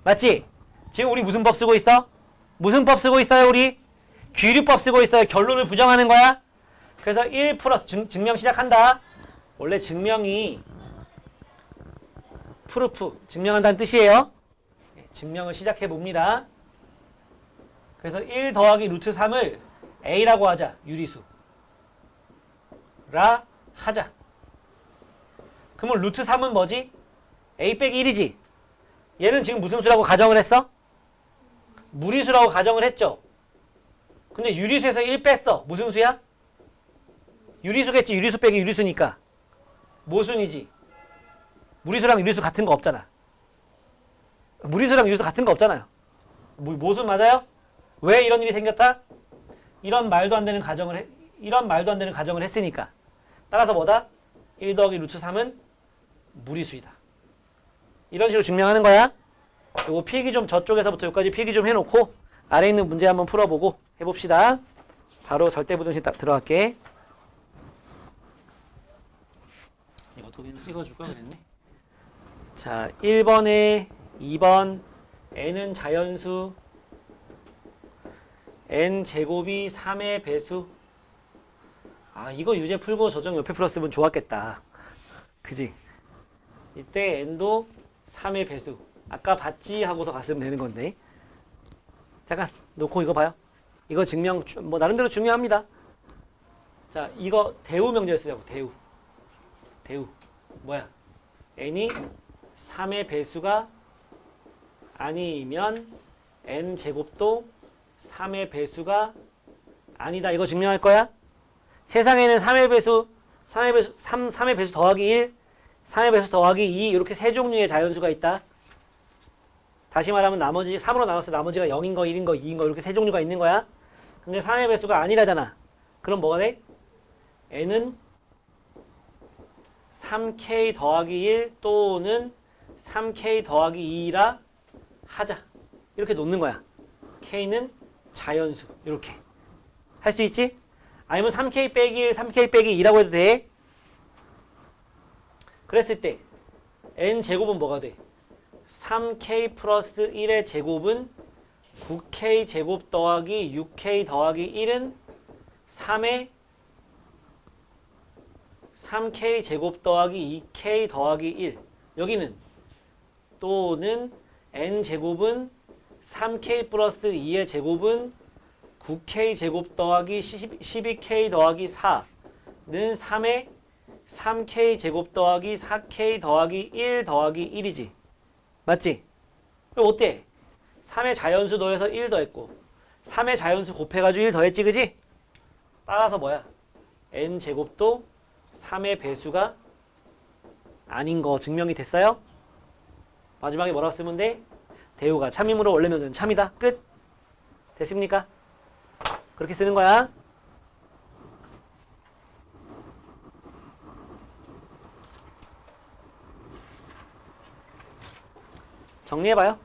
맞지? 지금 우리 무슨 법 쓰고 있어? 무슨 법 쓰고 있어요 우리? 귀류법 쓰고 있어요. 결론을 부정하는 거야. 그래서 1 플러스 증명 시작한다. 원래 증명이 프루프, 증명한다는 뜻이에요. 증명을 시작해 봅니다. 그래서 1 더하기 루트 3을 A라고 하자. 유리수. 라 하자. 그러면 루트 3은 뭐지? A 빼기 1이지. 얘는 지금 무슨 수라고 가정을 했어? 무리수라고 가정을 했죠. 근데 유리수에서 1 뺐어. 무슨 수야? 유리수겠지. 유리수 빼기 유리수니까. 모순이지. 무리수랑 유리수 같은 거 없잖아. 무리수랑 유리수 같은 거 없잖아요. 모순 맞아요? 왜 이런 일이 생겼다? 이런 말도 안 되는 가정을 했으니까. 따라서 뭐다? 1 더하기 루트 3은 무리수이다. 이런 식으로 증명하는 거야. 요거 필기 좀 저쪽에서부터 여기까지 필기 좀 해놓고 아래 있는 문제 한번 풀어보고 해봅시다. 바로 절대부등식 딱 들어갈게. 이것도 그냥 찍어줄 걸 그랬네. 자, 1번에 2번 n은 자연수 n 제곱이 3의 배수. 아, 이거 유제 풀고 저정 옆에 풀었으면 좋았겠다. 그지? 이때 n도 3의 배수. 아까 봤지 하고서 갔으면 되는 건데. 잠깐 놓고 이거 봐요. 이거 증명 뭐 나름대로 중요합니다. 자, 이거 대우 명제를 쓰자고. 대우 뭐야? n이 3의 배수가 아니면 n 제곱도 3의 배수가 아니다. 이거 증명할 거야. 세상에는 3의 배수 3의 배수 더하기 1, 3의 배수 더하기 2 이렇게 세 종류의 자연수가 있다. 다시 말하면 나머지 3으로 나눴을 때 나머지가 0인 거, 1인 거, 2인 거 이렇게 세 종류가 있는 거야. 근데 3의 배수가 아니라잖아. 그럼 뭐가 돼? n은 3k 더하기 1 또는 3k 더하기 2라 하자. 이렇게 놓는 거야. k는 자연수. 이렇게. 할 수 있지? 아니면 3k 빼기 1, 3k 빼기 2라고 해도 돼. 그랬을 때 n제곱은 뭐가 돼? 3k 플러스 1의 제곱은 9k 제곱 더하기 6k 더하기 1은 3k 제곱 더하기 2k 더하기 1. 여기는 또는 n제곱은 3k 플러스 2의 제곱은 9k 제곱 더하기 12k 더하기 4는 3k 제곱 더하기 4k 더하기 1 더하기 1이지. 맞지? 그럼 어때? 3의 자연수 더해서 1 더했고 3의 자연수 곱해가지고 1 더했지, 그지? 따라서 뭐야? n제곱도 3의 배수가 아닌 거 증명이 됐어요? 마지막에 뭐라고 쓰면 돼? 대우가 참임으로 원래면은 참이다. 끝. 됐습니까? 그렇게 쓰는 거야. 정리해봐요.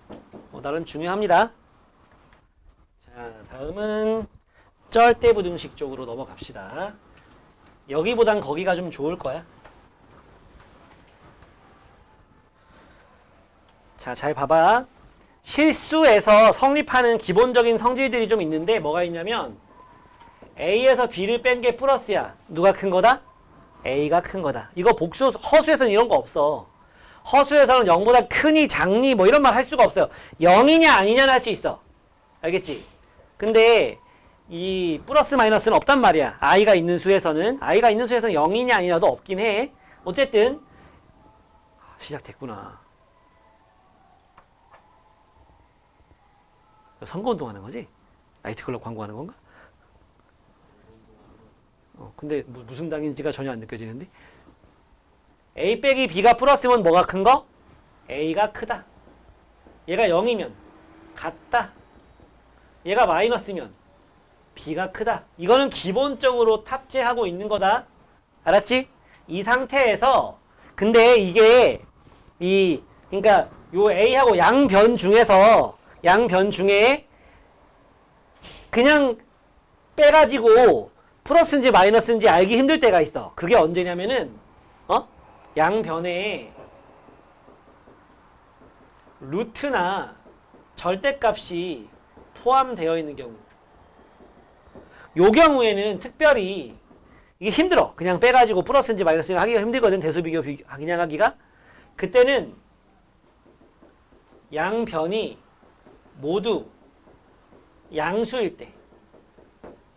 나름 중요합니다. 자, 다음은 절대부등식 쪽으로 넘어갑시다. 여기보단 거기가 좀 좋을 거야. 자, 잘 봐봐. 실수에서 성립하는 기본적인 성질들이 좀 있는데 뭐가 있냐면 A에서 B를 뺀 게 플러스야. 누가 큰 거다? A가 큰 거다. 이거 복수, 허수에서는 이런 거 없어. 허수에서는 0보다 크니 작니 뭐 이런 말 할 수가 없어요. 0이냐 아니냐는 할 수 있어. 알겠지? 근데 이 플러스 마이너스는 없단 말이야. I가 있는 수에서는 0이냐 아니냐도 없긴 해. 어쨌든 시작됐구나. 선거운동 하는 거지? 나이트클럽 광고하는 건가? 근데 무슨 당인지가 전혀 안 느껴지는데? A 빼기 B가 플러스면 뭐가 큰 거? A가 크다. 얘가 0이면 같다. 얘가 마이너스면 B가 크다. 이거는 기본적으로 탑재하고 있는 거다. 알았지? 이 상태에서 근데 이게 그러니까 요 A하고 양변 중에 그냥 빼가지고 플러스인지 마이너스인지 알기 힘들 때가 있어. 그게 언제냐면은 양변에 루트나 절대값이 포함되어 있는 경우. 요 경우에는 특별히 이게 힘들어. 그냥 빼가지고 플러스인지 마이너스인지 하기가 힘들거든. 대수비교 그냥 하기가. 그때는 양변이 모두 양수일 때,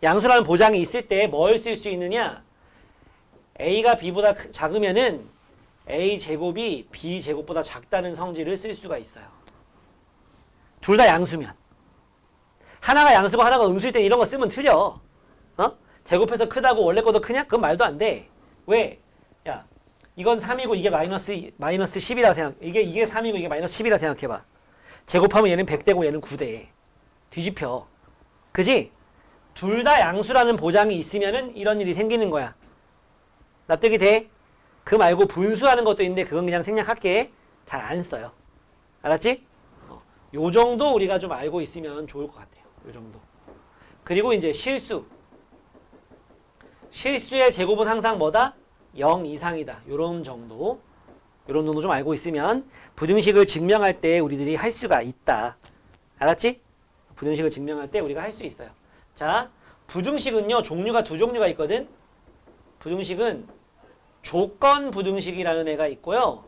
양수라는 보장이 있을 때 뭘 쓸 수 있느냐? A가 B보다 작으면은 A 제곱이 B 제곱보다 작다는 성질을 쓸 수가 있어요. 둘 다 양수면. 하나가 양수고 하나가 음수일 때 이런 거 쓰면 틀려. 제곱해서 크다고 원래 거도 크냐? 그건 말도 안 돼. 왜? 야, 이건 3이고 이게 마이너스 10이라 생각. 이게 3이고 이게 마이너스 10이라 생각해봐. 제곱하면 얘는 100대고 얘는 9대. 뒤집혀. 그지? 둘 다 양수라는 보장이 있으면은 이런 일이 생기는 거야. 납득이 돼? 그 말고 분수하는 것도 있는데 그건 그냥 생략할게. 잘 안 써요. 알았지? 요 정도 우리가 좀 알고 있으면 좋을 것 같아요. 요 정도. 그리고 이제 실수. 실수의 제곱은 항상 뭐다? 0 이상이다. 요런 정도. 요런 정도 좀 알고 있으면 부등식을 증명할 때 우리들이 할 수가 있다. 알았지? 부등식을 증명할 때 우리가 할 수 있어요. 자, 부등식은요, 종류가 두 종류가 있거든. 부등식은 조건 부등식이라는 애가 있고요.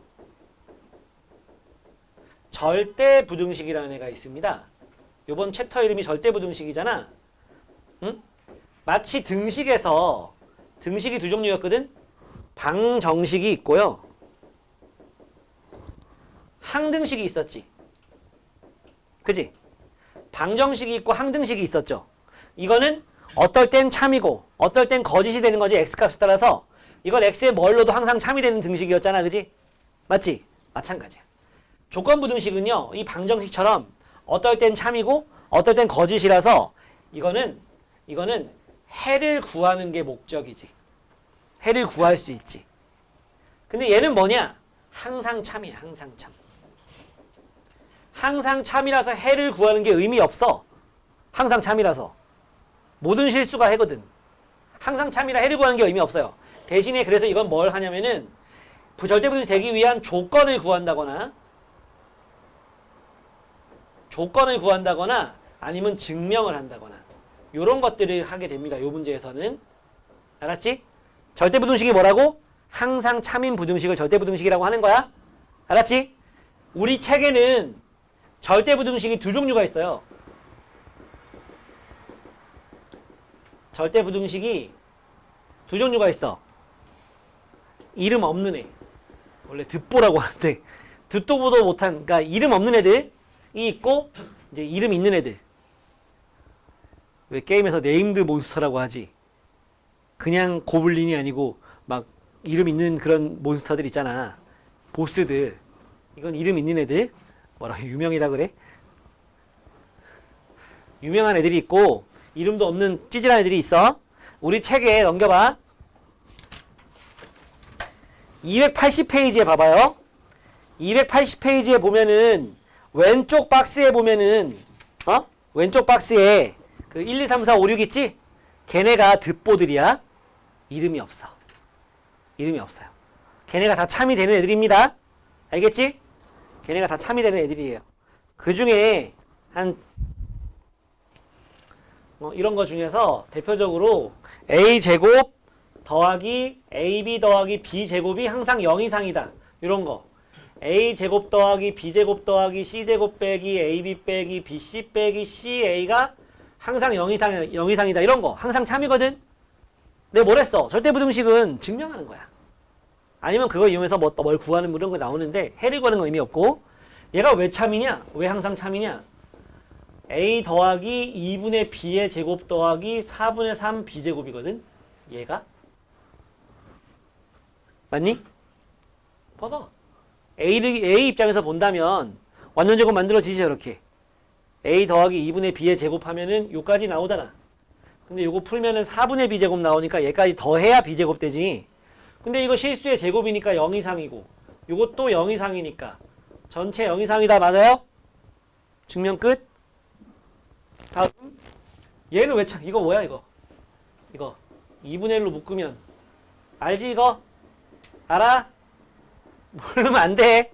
절대 부등식이라는 애가 있습니다. 요번 챕터 이름이 절대 부등식이잖아. 응? 마치 등식에서 등식이 두 종류였거든. 방정식이 있고요. 항등식이 있었지. 그지? 방정식이 있고 항등식이 있었죠. 이거는 어떨 땐 참이고 어떨 땐 거짓이 되는 거지. x값에 따라서. 이건 x에 뭘 넣어도 항상 참이 되는 등식이었잖아. 그지? 맞지? 마찬가지야. 조건부등식은요. 이 방정식처럼 어떨 땐 참이고 어떨 땐 거짓이라서 이거는 해를 구하는 게 목적이지. 해를 구할 수 있지. 근데 얘는 뭐냐? 항상 참이야. 항상 참. 항상 참이라서 해를 구하는 게 의미 없어. 항상 참이라서. 모든 실수가 해거든. 항상 참이라 해를 구하는 게 의미 없어요. 대신에 그래서 이건 뭘 하냐면은 절대부등식이 되기 위한 조건을 구한다거나 아니면 증명을 한다거나 이런 것들을 하게 됩니다. 이 문제에서는. 알았지? 절대부등식이 뭐라고? 항상 참인 부등식을 절대부등식이라고 하는 거야. 알았지? 우리 책에는 절대부등식이 두 종류가 있어요. 절대부등식이 두 종류가 있어. 이름 없는 애. 원래 듣보라고 하는데 듣도 보도 못한, 그러니까 이름 없는 애들이 있고 이제 이름 있는 애들. 왜 게임에서 네임드 몬스터라고 하지? 그냥 고블린이 아니고 막 이름 있는 그런 몬스터들 있잖아. 보스들. 이건 이름 있는 애들. 뭐라고 유명이라 그래? 유명한 애들이 있고 이름도 없는 찌질한 애들이 있어. 우리 책에 넘겨봐. 280페이지에 봐봐요. 280페이지에 보면은 왼쪽 박스에 보면은 왼쪽 박스에 그 1, 2, 3, 4, 5, 6 있지? 걔네가 듣보들이야. 이름이 없어. 이름이 없어요. 걔네가 다 참이 되는 애들입니다. 알겠지? 걔네가 다 참이 되는 애들이에요. 그 중에 한 이런 거 중에서 대표적으로 a제곱 더하기 ab 더하기 b제곱이 항상 0 이상이다. 이런 거. a제곱 더하기 b제곱 더하기 c제곱 빼기 ab 빼기 bc 빼기 ca가 항상 0 이상이다. 이런 거. 항상 참이거든. 내가 뭘 했어? 절대부등식은 증명하는 거야. 아니면 그거 이용해서 뭘 구하는 뭐 이런 거 나오는데 해를 구하는 건 의미 없고, 얘가 왜 참이냐? 왜 항상 참이냐? a 더하기 2분의 b의 제곱 더하기 4분의 3 b제곱이거든. 얘가. 맞니? 봐봐. A 입장에서 본다면 완전제곱 만들어지지 저렇게. a 더하기 2분의 b의 제곱하면은 요까지 나오잖아. 근데 요거 풀면은 4분의 b제곱 나오니까 얘까지 더해야 b제곱 되지. 근데 이거 실수의 제곱이니까 0 이상이고 요것도 0 이상이니까 전체 0 이상이다. 맞아요? 증명 끝. 다음. 얘는 왜 참? 이거 뭐야 이거? 이거 2분의 1로 묶으면 알지 이거? 알아? 모르면 안 돼.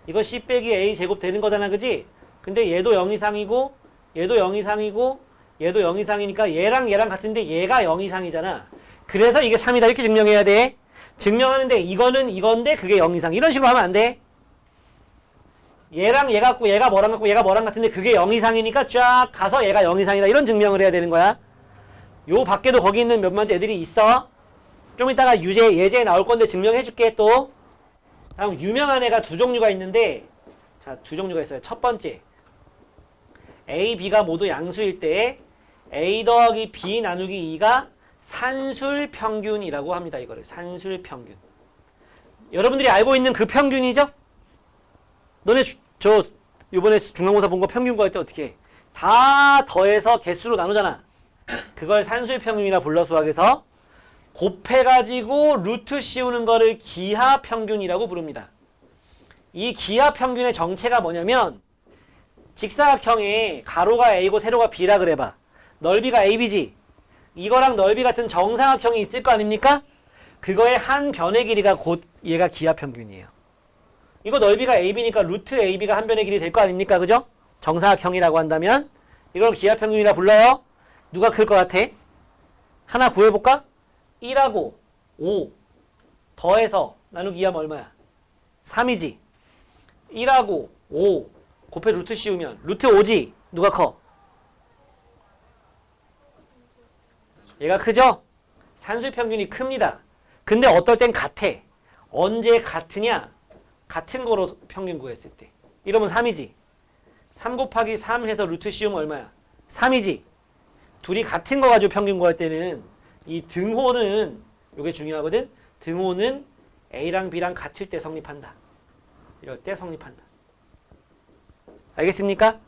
이거 c 빼기 a 제곱 되는 거잖아. 그지? 근데 얘도 0 이상이고 얘도 0 이상이고 얘도 0 이상이니까 얘랑 같은데 얘가 0 이상이잖아. 그래서 이게 3이다 이렇게 증명해야 돼. 증명하는데 이거는 이건데 그게 0 이상. 이런 식으로 하면 안 돼. 얘랑 얘 같고 얘가 뭐랑 같고 얘가 뭐랑 같은데 그게 0 이상이니까 쫙 가서 얘가 0 이상이다. 이런 증명을 해야 되는 거야. 요 밖에도 거기 있는 몇몇 애들이 있어. 좀 이따가 예제에 나올 건데 증명해 줄게 또. 다음 유명한 애가 두 종류가 있는데, 자, 두 종류가 있어요. 첫 번째. A, B가 모두 양수일 때 A 더하기 B 나누기 2가 산술평균이라고 합니다. 이거를 산술평균. 여러분들이 알고 있는 그 평균이죠? 너네 저 이번에 중간고사 본 거 평균 구할 때 어떻게 해? 다 더해서 개수로 나누잖아. 그걸 산술평균이라 불러 수학에서. 곱해가지고 루트 씌우는 거를 기하평균이라고 부릅니다. 이 기하평균의 정체가 뭐냐면 직사각형에 가로가 A고 세로가 B라 그래봐. 넓이가 AB지. 이거랑 넓이 같은 정사각형이 있을 거 아닙니까? 그거의 한 변의 길이가 곧 얘가 기하평균이에요. 이거 넓이가 AB니까 루트 AB가 한 변의 길이 될 거 아닙니까? 그죠? 정사각형이라고 한다면 이걸 기하평균이라 불러요. 누가 클 것 같아? 하나 구해볼까? 1하고 5 더해서 나누기 2하면 얼마야? 3이지. 1하고 5 곱해 루트 씌우면 루트 5지. 누가 커? 얘가 크죠? 산술평균이 큽니다. 근데 어떨 땐 같아. 언제 같으냐? 같은 거로 평균 구했을 때. 이러면 3이지. 3 곱하기 3 해서 루트 씌우면 얼마야? 3이지. 둘이 같은 거 가지고 평균 구할 때는 이 등호는 이게 중요하거든. 등호는 A랑 B랑 같을 때 성립한다. 이럴 때 성립한다. 알겠습니까?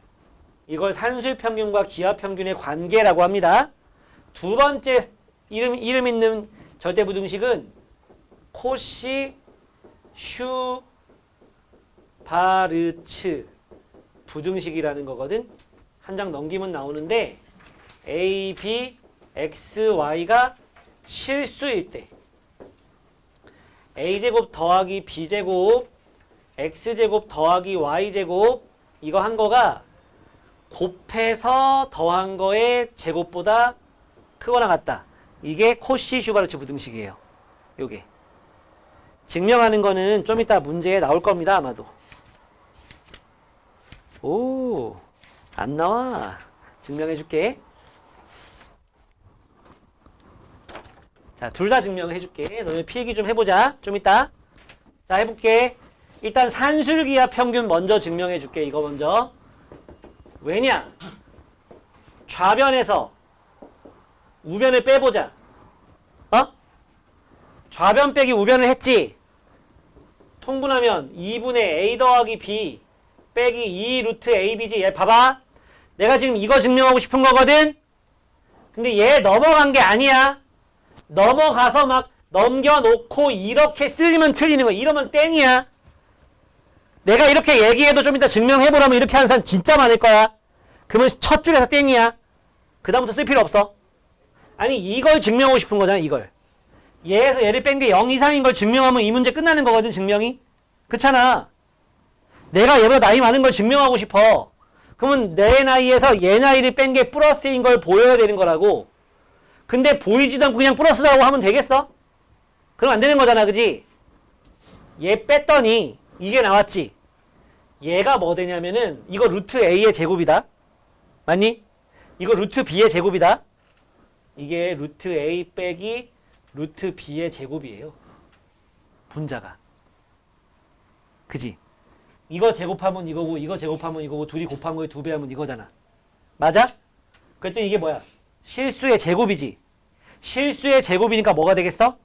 이걸 산술평균과 기하평균의 관계라고 합니다. 두 번째 이름 있는 절대부등식은 코시 슈바르츠 부등식이라는 거거든. 한 장 넘기면 나오는데 A, B, X, Y가 실수일 때 A제곱 더하기 B제곱 X제곱 더하기 Y제곱 이거 한 거가 곱해서 더한 거의 제곱보다 크거나 같다. 이게 코시 슈바르츠 부등식이에요. 요게. 증명하는 거는 좀 이따 문제에 나올 겁니다. 아마도. 오, 안 나와. 증명해 줄게. 자, 둘 다 증명해 줄게. 너네 필기 좀 해보자. 좀 이따. 자, 해볼게. 일단 산술기하 평균 먼저 증명해 줄게. 이거 먼저. 왜냐? 좌변에서 우변을 빼보자. 어? 좌변 빼기 우변을 했지. 통분하면 2분의 A 더하기 B 빼기 2 루트 AB지. 얘 봐봐. 내가 지금 이거 증명하고 싶은 거거든. 근데 얘 넘어간 게 아니야. 넘어가서 막 넘겨놓고 이렇게 쓰면 틀리는 거야. 이러면 땡이야. 내가 이렇게 얘기해도 좀 이따 증명해보라면 이렇게 하는 사람 진짜 많을 거야. 그러면 첫 줄에서 땡이야. 그 다음부터 쓸 필요 없어. 아니 이걸 증명하고 싶은 거잖아. 이걸. 얘에서 얘를 뺀 게 0 이상인 걸 증명하면 이 문제 끝나는 거거든. 증명이. 그렇잖아. 내가 얘보다 나이 많은 걸 증명하고 싶어. 그러면 내 나이에서 얘 나이를 뺀 게 플러스인 걸 보여야 되는 거라고. 근데 보이지도 않고 그냥 플러스라고 하면 되겠어? 그럼 안 되는 거잖아. 그지? 얘 뺐더니 이게 나왔지. 얘가 뭐 되냐면은 이거 루트 A의 제곱이다. 맞니? 이거 루트 B의 제곱이다. 이게 루트 A 빼기 루트 B의 제곱이에요. 분자가. 그지? 이거 제곱하면 이거고 이거 제곱하면 이거고 둘이 곱한 거에 2배 하면 이거잖아. 맞아? 그랬더니 이게 뭐야? 실수의 제곱이지. 실수의 제곱이니까 뭐가 되겠어?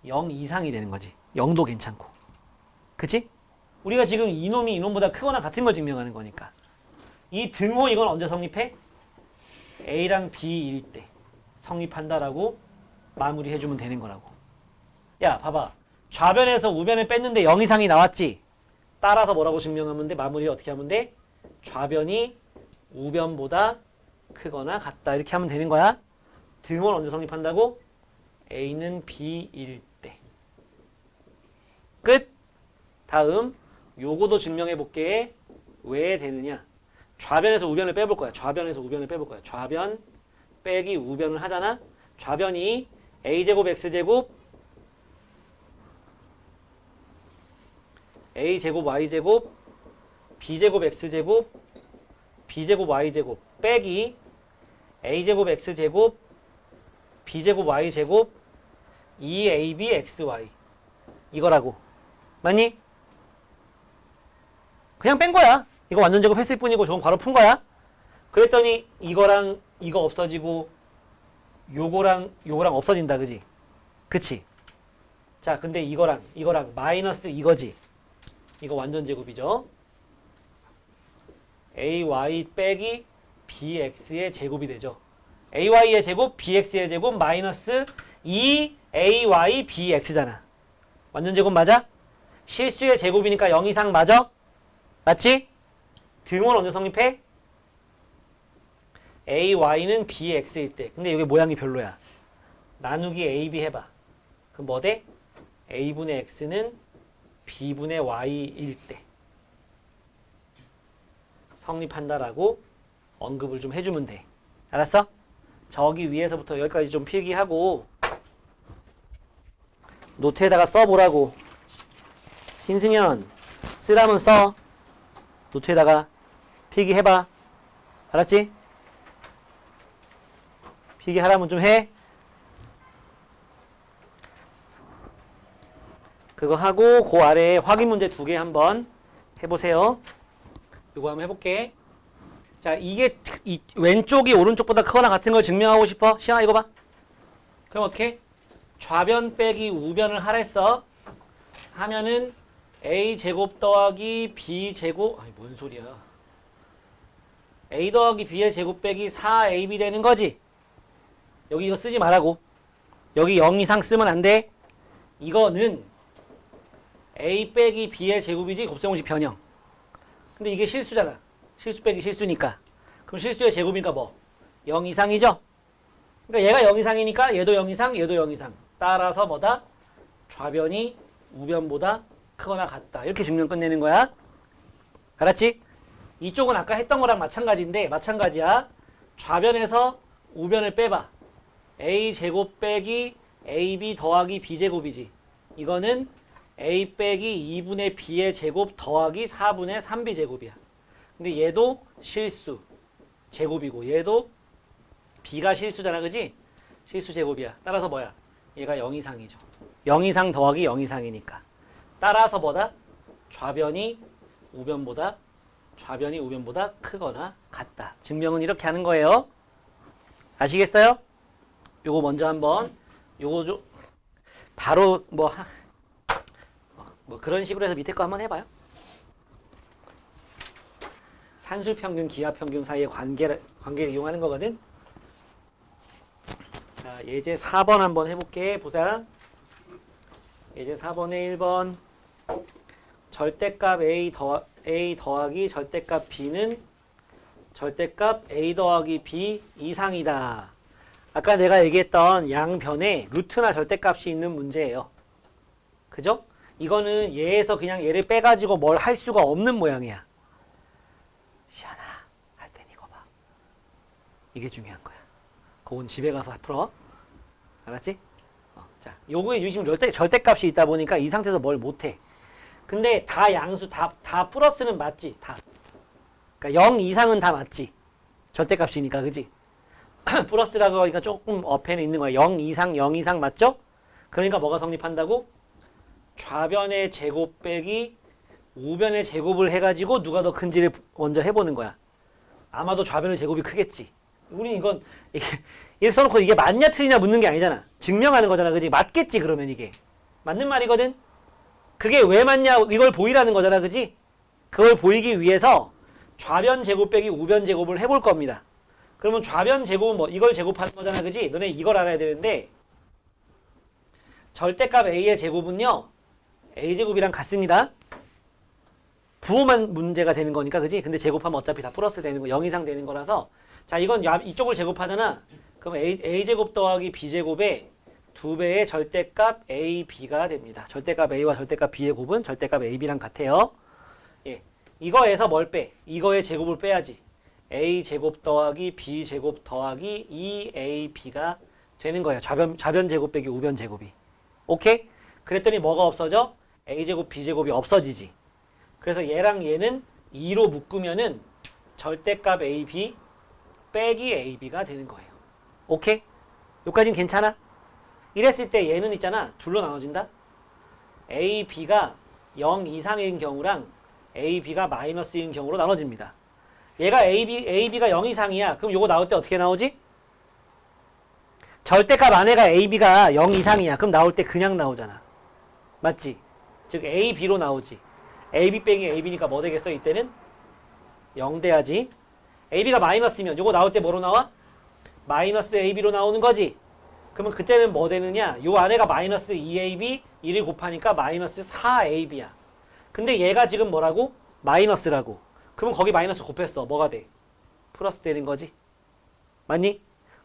0 이상이 되는 거지. 0도 괜찮고. 그치? 우리가 지금 이놈이 이놈보다 크거나 같은 걸 증명하는 거니까. 이 등호 이건 언제 성립해? A랑 B일 때 성립한다라고 마무리해주면 되는 거라고. 야 봐봐. 좌변에서 우변을 뺐는데 0 이상이 나왔지. 따라서 뭐라고 증명하면 돼? 마무리 어떻게 하면 돼? 좌변이 우변보다 크거나 같다. 이렇게 하면 되는 거야. 등호는 언제 성립한다고? A는 B일 때. 끝. 다음 요거도 증명해 볼게. 왜 되느냐? 좌변에서 우변을 빼볼 거야. 좌변에서 우변을 빼볼 거야. 좌변 빼기 우변을 하잖아. 좌변이 A제곱 X제곱 A제곱 Y제곱 B제곱 X제곱 B제곱 Y제곱 빼기 A제곱 X제곱 B제곱 Y제곱 2AB XY 이거라고. 맞니? 그냥 뺀 거야. 이거 완전 제곱했을 뿐이고 저건 바로 푼 거야. 그랬더니 이거랑 이거 없어지고 요거랑 없어진다. 그지? 그치? 자 근데 이거랑 마이너스 이거지. 이거 완전 제곱이죠. AY 빼기 BX의 제곱이 되죠. AY의 제곱 BX의 제곱 마이너스 2AY BX잖아. 완전 제곱 맞아? 실수의 제곱이니까 0 이상 맞아? 맞지? 등원 언제 성립해? AY는 BX일 때. 근데 이게 모양이 별로야. 나누기 AB 해봐. 그럼 뭐 돼? A분의 X는 B분의 Y일 때. 성립한다라고 언급을 좀 해주면 돼. 알았어? 저기 위에서부터 여기까지 좀 필기하고 노트에다가 써보라고. 신승현 쓰라면 써. 노트에다가 필기해봐. 알았지? 필기하라면 좀 해. 그거 하고 그 아래에 확인 문제 2개 한번 해보세요. 이거 한번 해볼게. 자, 이게 왼쪽이 오른쪽보다 크거나 같은 걸 증명하고 싶어? 시연아 이거 봐. 그럼 어떻게? 좌변 빼기 우변을 하랬어. 하면은 a제곱 더하기 b제곱, 아니 뭔 소리야. a 더하기 b의 제곱 빼기 4ab 되는 거지. 여기 이거 쓰지 말라고. 여기 0 이상 쓰면 안 돼. 이거는 a 빼기 b의 제곱이지 곱셈공식 변형. 근데 이게 실수잖아. 실수 빼기 실수니까. 그럼 실수의 제곱이니까 뭐? 0 이상이죠? 그러니까 얘가 0 이상이니까 얘도 0 이상, 얘도 0 이상. 따라서 뭐다? 좌변이 우변보다 크거나 같다. 이렇게 증명 끝내는 거야. 알았지? 이쪽은 아까 했던 거랑 마찬가지인데 마찬가지야. 좌변에서 우변을 빼봐. a제곱 빼기 ab 더하기 b제곱이지. 이거는 a 빼기 2분의 b의 제곱 더하기 4분의 3b제곱이야. 근데 얘도 실수 제곱이고 얘도 b가 실수잖아. 그지? 실수 제곱이야. 따라서 뭐야? 얘가 0 이상이죠. 0 이상 더하기 0 이상이니까. 따라서 뭐다? 좌변이 우변보다 크거나 같다. 증명은 이렇게 하는 거예요. 아시겠어요? 요거 먼저 한번 요거 좀 바로 뭐 그런 식으로 해서 밑에 거 한번 해봐요. 산술평균, 기하평균 사이의 관계를 이용하는 거거든. 자, 예제 4번 한번 해볼게. 보자. 예제 4번에 1번 절대값 A 더하기 절대값 B는 절대값 A 더하기 B 이상이다. 아까 내가 얘기했던 양변에 루트나 절대값이 있는 문제예요. 그죠? 이거는 얘에서 그냥 얘를 빼가지고 뭘 할 수가 없는 모양이야. 시연아, 할 땐 이거 봐. 이게 중요한 거야. 그건 집에 가서 풀어. 알았지? 자, 요거에 지금 절대값이 있다 보니까 이 상태에서 뭘 못해. 근데 다 양수, 다 플러스는 맞지? 다. 그러니까 0 이상은 다 맞지? 절대값이니까, 그지? 플러스라고 하니까 조금 어폐는 있는 거야. 0 이상 맞죠? 그러니까 뭐가 성립한다고? 좌변의 제곱 빼기 우변의 제곱을 해가지고 누가 더 큰지를 먼저 해보는 거야. 아마도 좌변의 제곱이 크겠지. 우린 이건 이렇게 써놓고 이게 맞냐 틀리냐 묻는 게 아니잖아. 증명하는 거잖아. 그지? 맞겠지 그러면 이게. 맞는 말이거든. 그게 왜 맞냐 이걸 보이라는 거잖아. 그지? 그걸 보이기 위해서 좌변 제곱 빼기 우변 제곱을 해볼 겁니다. 그러면 좌변 제곱은 뭐 이걸 제곱하는 거잖아. 그지? 너네 이걸 알아야 되는데 절대값 A의 제곱은요. A제곱이랑 같습니다. 부호만 문제가 되는 거니까. 그지? 근데 제곱하면 어차피 다 플러스 되는 거 0 이상 되는 거라서 자 이건 이쪽을 제곱하잖아. 그럼 A제곱 더하기 B제곱의 2배의 절대값 AB가 됩니다. 절대값 A와 절대값 B의 곱은 절대값 AB랑 같아요. 예, 이거에서 뭘 빼? 이거의 제곱을 빼야지. A제곱 더하기 B제곱 더하기 2AB가 되는 거예요. 좌변 제곱 빼기 우변 제곱이. 오케이? 그랬더니 뭐가 없어져? A제곱 B제곱이 없어지지. 그래서 얘랑 얘는 2로 묶으면은 절대값 AB 빼기 AB가 되는 거예요. 오케이? 여기까지는 괜찮아? 이랬을 때 얘는 있잖아. 둘로 나눠진다. AB가 0 이상인 경우랑 AB가 마이너스인 경우로 나눠집니다. 얘가 AB가 0 이상이야. 그럼 요거 나올 때 어떻게 나오지? 절대값 안에가 AB가 0 이상이야. 그럼 나올 때 그냥 나오잖아. 맞지? 즉 AB로 나오지. AB 빼기 AB니까 뭐 되겠어? 이때는 0 돼야지. AB가 마이너스면 요거 나올 때 뭐로 나와? 마이너스 AB로 나오는 거지. 그러면 그때는 뭐 되느냐? 요 안에가 마이너스 2AB 1을 곱하니까 마이너스 4AB야. 근데 얘가 지금 뭐라고? 마이너스라고. 그러면 거기 마이너스 곱했어. 뭐가 돼? 플러스 되는 거지. 맞니?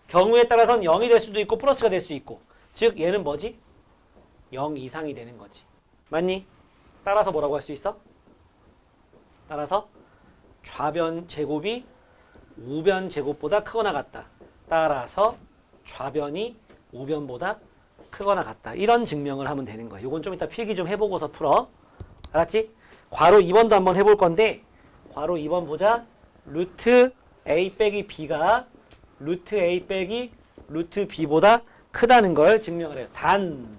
경우에 따라서는 0이 될 수도 있고 플러스가 될 수 있고. 즉 얘는 뭐지? 0 이상이 되는 거지. 맞니? 따라서 뭐라고 할 수 있어? 따라서 좌변 제곱이 우변 제곱보다 크거나 같다. 따라서 좌변이 우변보다 크거나 같다. 이런 증명을 하면 되는 거야. 이건 좀 이따 필기 좀 해보고서 풀어. 알았지? 괄호 2번도 한번 해볼 건데 괄호 2번 보자. 루트 a 빼기 b가 루트 a 빼기 루트 b보다 크다는 걸 증명을 해요. 단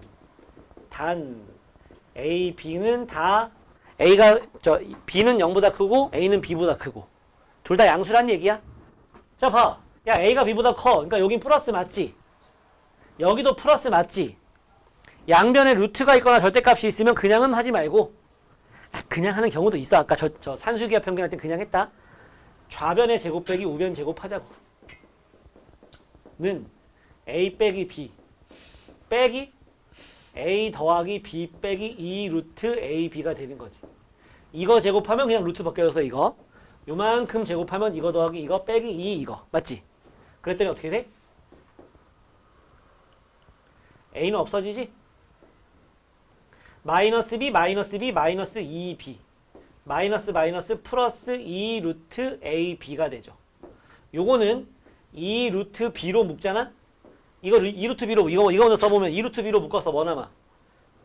a, b는 다 b는 0보다 크고 a는 b보다 크고 둘 다 양수란 얘기야. 자, 봐. 야, a가 b보다 커. 그러니까 여긴 플러스 맞지? 여기도 플러스 맞지? 양변에 루트가 있거나 절대값이 있으면 그냥은 하지 말고 그냥 하는 경우도 있어. 아까 저 산술기하 평균할 땐 그냥 했다. 좌변의 제곱 빼기 우변 제곱 하자고. 는 a 빼기 b 빼기 a 더하기 b 빼기 2 루트 ab가 되는 거지. 이거 제곱하면 그냥 루트 벗겨져서 이거. 요만큼 제곱하면 이거 더하기 이거 빼기 2 이거. 맞지? 그랬더니 어떻게 돼? a는 없어지지? 마이너스 b 마이너스 b 마이너스 2b 마이너스 마이너스 플러스 2 루트 ab가 되죠. 요거는 2 루트 b로 묶잖아? 이거 2 루트 b로 이거 먼저 써보면 2 루트 b로 묶어서 뭐 남아?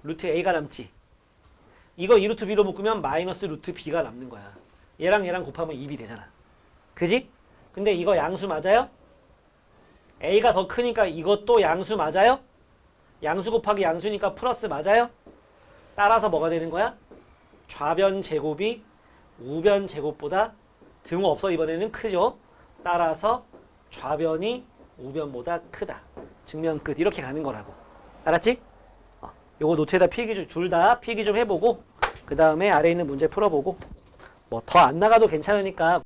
루트 a가 남지. 이거 2 루트 b로 묶으면 마이너스 루트 b가 남는 거야. 얘랑 얘랑 곱하면 2b 되잖아. 그지? 근데 이거 양수 맞아요? a가 더 크니까 이것도 양수 맞아요? 양수 곱하기 양수니까 플러스 맞아요? 따라서 뭐가 되는 거야? 좌변 제곱이 우변 제곱보다 등호 없어 이번에는 크죠? 따라서 좌변이 우변보다 크다. 증명 끝. 이렇게 가는 거라고. 알았지? 요거 노트에다 필기 둘 다 필기 좀 해보고 그 다음에 아래 있는 문제 풀어보고 뭐 더 안 나가도 괜찮으니까